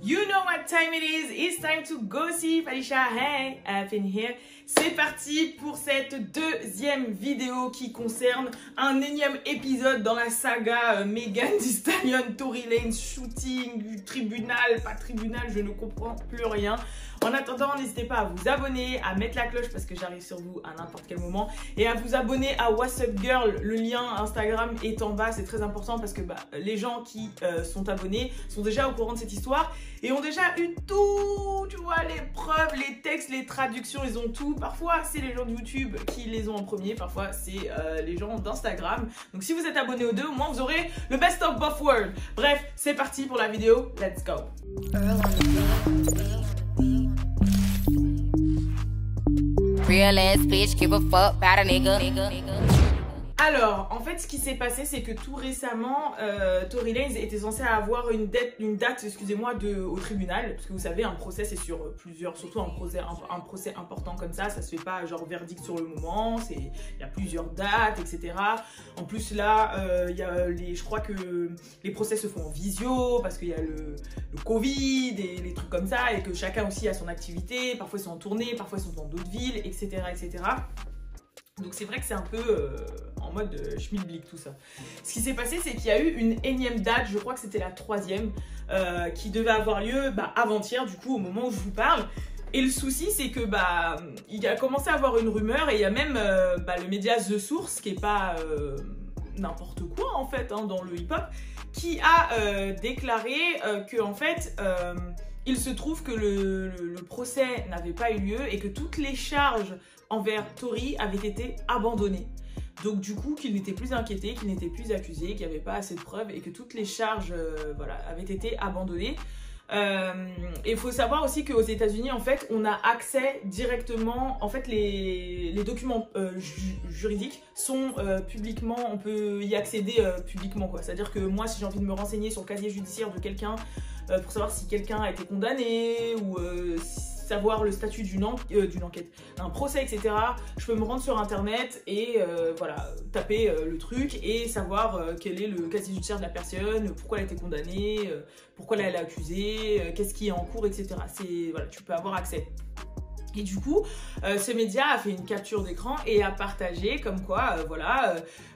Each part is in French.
You know what time it is. It's time to gossip. Alicia, hey, I've been here. C'est parti pour cette deuxième vidéo qui concerne un énième épisode dans la saga Megan Thee Stallion, Tory Lanez, shooting, du tribunal, pas tribunal, je ne comprends plus rien. En attendant, n'hésitez pas à vous abonner, à mettre la cloche parce que j'arrive sur vous à n'importe quel moment et à vous abonner à What's Up Girl. Le lien Instagram est en bas, c'est très important parce que les gens qui sont abonnés sont déjà au courant de cette histoire et ont déjà eu tout, tu vois, les preuves, les textes, les traductions, ils ont tout. Parfois, c'est les gens de YouTube qui les ont en premier, parfois, c'est les gens d'Instagram. Donc, si vous êtes abonné aux deux, au moins, vous aurez le best of both worlds. Bref, c'est parti pour la vidéo. Let's go. Real ass bitch, give a fuck about a nigga. Alors, en fait, ce qui s'est passé, c'est que tout récemment, Tory Lanez était censé avoir une date, excusez-moi, au tribunal. Parce que vous savez, un procès, c'est sur plusieurs, surtout un procès important comme ça se fait pas genre verdict sur le moment, il y a plusieurs dates, etc. En plus, là, je crois que les procès se font en visio, parce qu'il y a le Covid et les trucs comme ça, et que chacun aussi a son activité. Parfois, ils sont en tournée, parfois, ils sont dans d'autres villes, etc., etc. Donc c'est vrai que c'est un peu en mode schmilblick tout ça. Ce qui s'est passé, c'est qu'il y a eu une énième date, je crois que c'était la 3e, qui devait avoir lieu avant-hier, du coup, au moment où je vous parle. Et le souci, c'est que il a commencé à avoir une rumeur et il y a même le média The Source, qui est pas n'importe quoi en fait dans le hip-hop, qui a déclaré que en fait il se trouve que le procès n'avait pas eu lieu et que toutes les charges envers Tory avaient été abandonnées. Donc du coup, qu'il n'était plus inquiété, qu'il n'était plus accusé, qu'il n'y avait pas assez de preuves et que toutes les charges avaient été abandonnées. Et il faut savoir aussi qu'aux États-Unis, en fait, on a accès directement, en fait, les documents juridiques sont publiquement, on peut y accéder publiquement, quoi. C'est-à-dire que moi, si j'ai envie de me renseigner sur le casier judiciaire de quelqu'un pour savoir si quelqu'un a été condamné ou savoir le statut d'une enquête, d'un procès, etc. Je peux me rendre sur internet et taper le truc et savoir quel est le casier judiciaire de la personne, pourquoi elle a été condamnée, pourquoi elle est accusée, qu'est-ce qui est en cours, etc. Tu peux avoir accès. Et du coup, ce média a fait une capture d'écran et a partagé comme quoi,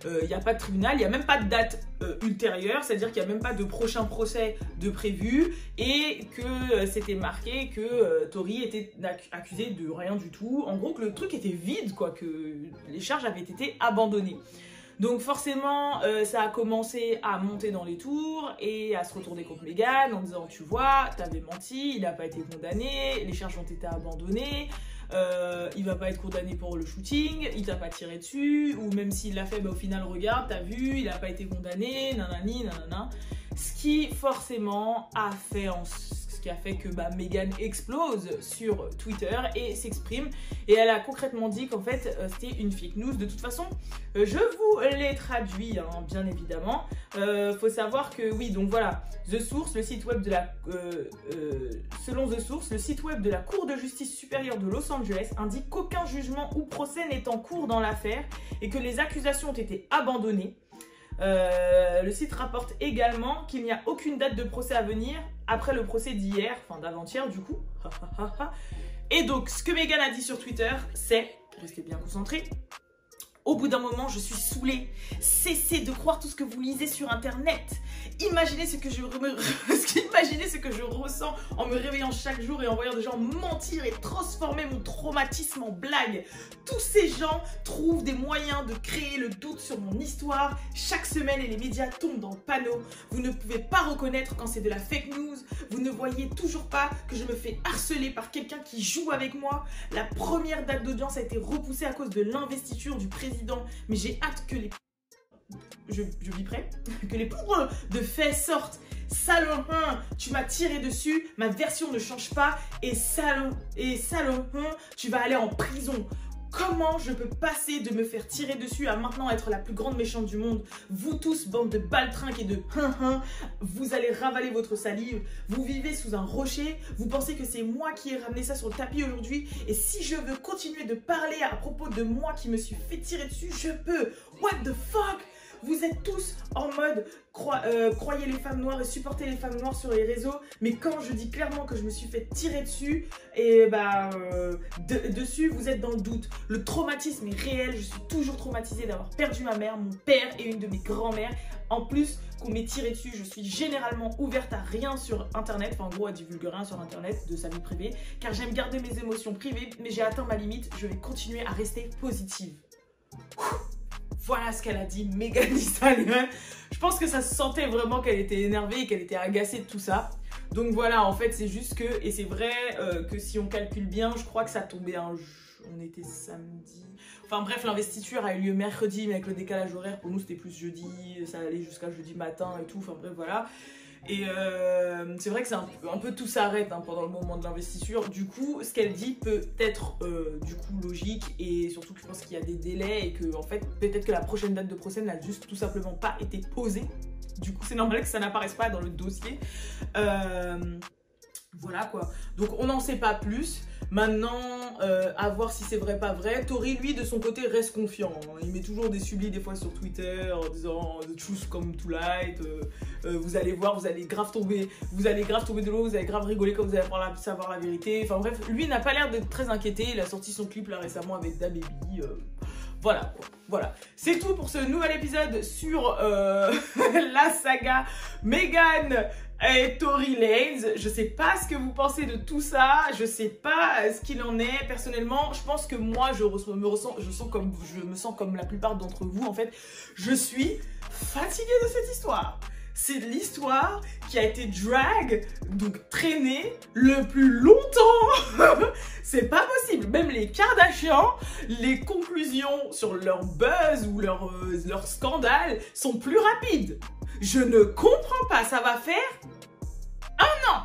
il n'y a pas de tribunal, il n'y a même pas de date ultérieure, c'est-à-dire qu'il n'y a même pas de prochain procès de prévu et que c'était marqué que Tory était accusé de rien du tout. En gros, que le truc était vide, quoi, que les charges avaient été abandonnées. Donc forcément, ça a commencé à monter dans les tours et à se retourner contre Megan en disant, tu vois, t'avais menti, il n'a pas été condamné, les charges ont été abandonnées, il va pas être condamné pour le shooting, il t'a pas tiré dessus, ou même s'il l'a fait, au final, regarde, t'as vu, il n'a pas été condamné, nanani, nanana. Ce qui forcément a fait que Megan explose sur Twitter et s'exprime. Et elle a concrètement dit qu'en fait, c'était une fake news. De toute façon, je vous l'ai traduit, bien évidemment. Faut savoir que, oui, donc voilà, The Source, le site web de selon The Source, le site web de la Cour de justice supérieure de Los Angeles indique qu'aucun jugement ou procès n'est en cours dans l'affaire et que les accusations ont été abandonnées. Le site rapporte également qu'il n'y a aucune date de procès à venir après le procès d'hier, enfin d'avant-hier du coup. Et donc ce que Megan a dit sur Twitter, c'est, restez bien concentrés, au bout d'un moment je suis saoulée, cessez de croire tout ce que vous lisez sur internet. Imaginez ce que je ressens en me réveillant chaque jour et en voyant des gens mentir et transformer mon traumatisme en blague. Tous ces gens trouvent des moyens de créer le doute sur mon histoire. Chaque semaine, et les médias tombent dans le panneau. Vous ne pouvez pas reconnaître quand c'est de la fake news. Vous ne voyez toujours pas que je me fais harceler par quelqu'un qui joue avec moi. La première date d'audience a été repoussée à cause de l'investiture du président. Mais j'ai hâte que les... Je vis prêt, que les poudres de faits sortent. Salaud, tu m'as tiré dessus, ma version ne change pas. Et salaud, tu vas aller en prison. Comment je peux passer de me faire tirer dessus à maintenant être la plus grande méchante du monde? Vous tous, bande de baltrinques et de vous allez ravaler votre salive. Vous vivez sous un rocher. Vous pensez que c'est moi qui ai ramené ça sur le tapis aujourd'hui. Et si je veux continuer de parler à propos de moi qui me suis fait tirer dessus, je peux. What the fuck? vous êtes tous en mode croyez les femmes noires et supportez les femmes noires sur les réseaux. Mais quand je dis clairement que je me suis fait tirer dessus, et dessus, vous êtes dans le doute. Le traumatisme est réel. Je suis toujours traumatisée d'avoir perdu ma mère, mon père et une de mes grands-mères. En plus qu'on m'ait tiré dessus, je suis généralement ouverte à rien sur internet, enfin en gros à divulguer rien sur internet de sa vie privée, car j'aime garder mes émotions privées, mais j'ai atteint ma limite, je vais continuer à rester positive. Voilà ce qu'elle a dit, Megan Thee Stallion. Je pense que ça se sentait vraiment qu'elle était énervée et qu'elle était agacée de tout ça. Donc voilà, en fait c'est juste que, et c'est vrai que si on calcule bien, je crois que ça tombait on était samedi. Enfin bref, l'investiture a eu lieu mercredi, mais avec le décalage horaire, pour nous c'était plus jeudi, ça allait jusqu'à jeudi matin et tout, enfin bref voilà. Et c'est vrai que c'est un peu tout s'arrête pendant le moment de l'investiture. Du coup, ce qu'elle dit peut être du coup logique, et surtout que je pense qu'il y a des délais et que en fait peut-être que la prochaine date de procès n'a juste tout simplement pas été posée. Du coup, c'est normal que ça n'apparaisse pas dans le dossier. Voilà quoi. Donc on n'en sait pas plus. Maintenant, à voir si c'est vrai, pas vrai. Tori, lui, de son côté, reste confiant. Il met toujours des sublis des fois sur Twitter en disant The truth come to light. Vous allez voir, vous allez grave tomber de l'eau, vous allez grave rigoler quand vous allez savoir la vérité. Enfin bref, lui n'a pas l'air d'être très inquiété. Il a sorti son clip là récemment avec DaBaby. Voilà, quoi. Voilà. C'est tout pour ce nouvel épisode sur la saga Megan et Tory Lanez. Je sais pas ce que vous pensez de tout ça, je sais pas ce qu'il en est. Personnellement, je pense que moi, je me sens comme la plupart d'entre vous. En fait, je suis fatiguée de cette histoire. C'est l'histoire qui a été drag, donc traînée, le plus longtemps. C'est pas possible. Même les Kardashians, les conclusions sur leur buzz ou leur scandale sont plus rapides. Je ne comprends pas. Ça va faire un an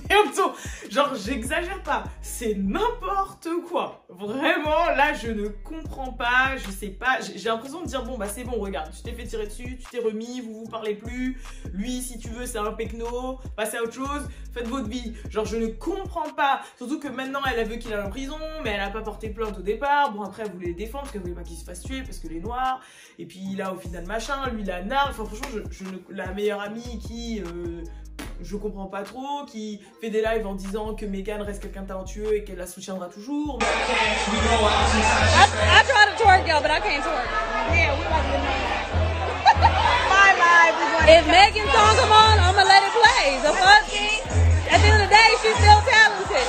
bientôt. Genre, j'exagère pas. C'est n'importe quoi. Vraiment, là, je ne comprends pas. Je sais pas. J'ai l'impression de dire, bon, bah c'est bon, regarde. Tu t'es fait tirer dessus, tu t'es remis, vous parlez plus. Lui, si tu veux, c'est un pecno. Passez à autre chose. Faites votre vie. Genre, je ne comprends pas. Surtout que maintenant, elle veut qu'il aille en prison, mais elle a pas porté plainte au départ. Bon, après, elle voulait les défendre parce qu'elle voulait pas qu'il se fasse tuer parce que les noirs. Et puis là, au final, machin, lui, la narre. Enfin, franchement, la meilleure amie qui... je comprends pas trop, qui fait des lives en disant que Megan reste quelqu'un de talentueux et qu'elle la soutiendra toujours. I try to twerk, y'all, but I can't twerk. Yeah, we like to know. My life. If Megan's song come on, I'm gonna let it play. The fuck? At the end of the day, she's still talented.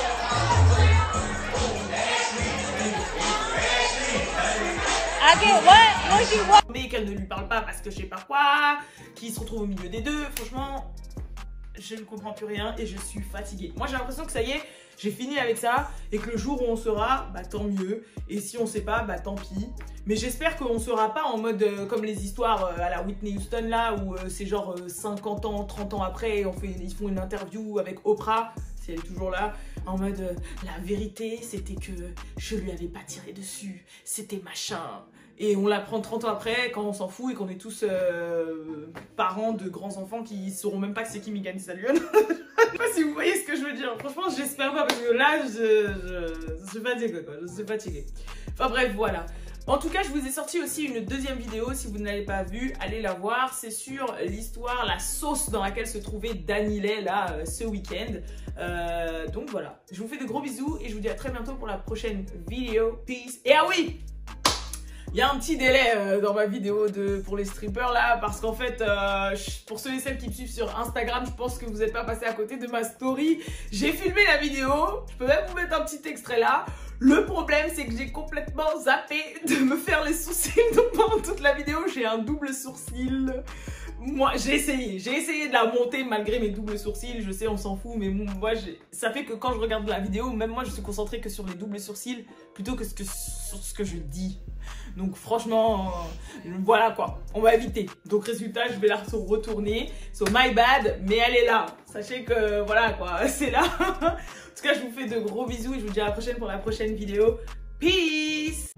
I get what? When she walk. Mais qu'elle ne lui parle pas parce que je sais pas quoi, qu'il se retrouve au milieu des deux, franchement... Je ne comprends plus rien et je suis fatiguée. Moi j'ai l'impression que ça y est, j'ai fini avec ça et que le jour où on saura, bah tant mieux. Et si on sait pas, bah tant pis. Mais j'espère qu'on sera pas en mode comme les histoires à la Whitney Houston là, où c'est genre 50 ans, 30 ans après, ils font une interview avec Oprah, si elle est toujours là, en mode la vérité c'était que je lui avais pas tiré dessus, c'était machin. Et on l'apprend 30 ans après, quand on s'en fout et qu'on est tous parents de grands enfants qui sauront même pas que c'est qui Megan Thee Stallion. Je sais pas si vous voyez ce que je veux dire. Franchement, j'espère pas parce que là, je suis fatiguée quoi. Je suis fatiguée. Enfin bref, voilà. En tout cas, je vous ai sorti aussi une deuxième vidéo. Si vous ne l'avez pas vue, allez la voir. C'est sur l'histoire, la sauce dans laquelle se trouvait Danny-Lay là ce week-end. Donc voilà. Je vous fais de gros bisous et je vous dis à très bientôt pour la prochaine vidéo. Peace. Et ah oui! Il y a un petit délai dans ma vidéo pour les strippers là, parce qu'en fait, pour ceux et celles qui me suivent sur Instagram, je pense que vous n'êtes pas passé à côté de ma story. J'ai filmé la vidéo, je peux même vous mettre un petit extrait là. Le problème, c'est que j'ai complètement zappé de me faire les sourcils, donc pendant toute la vidéo, j'ai un double sourcil. Moi, j'ai essayé de la monter malgré mes doubles sourcils, je sais, on s'en fout, mais moi, ça fait que quand je regarde la vidéo, même moi, je suis concentrée que sur les doubles sourcils, plutôt que sur ce que je dis. Donc franchement, voilà quoi, on va éviter. Donc résultat, je vais la retourner, so my bad, mais elle est là. Sachez que voilà quoi, c'est là. En tout cas, je vous fais de gros bisous et je vous dis à la prochaine pour la prochaine vidéo. Peace!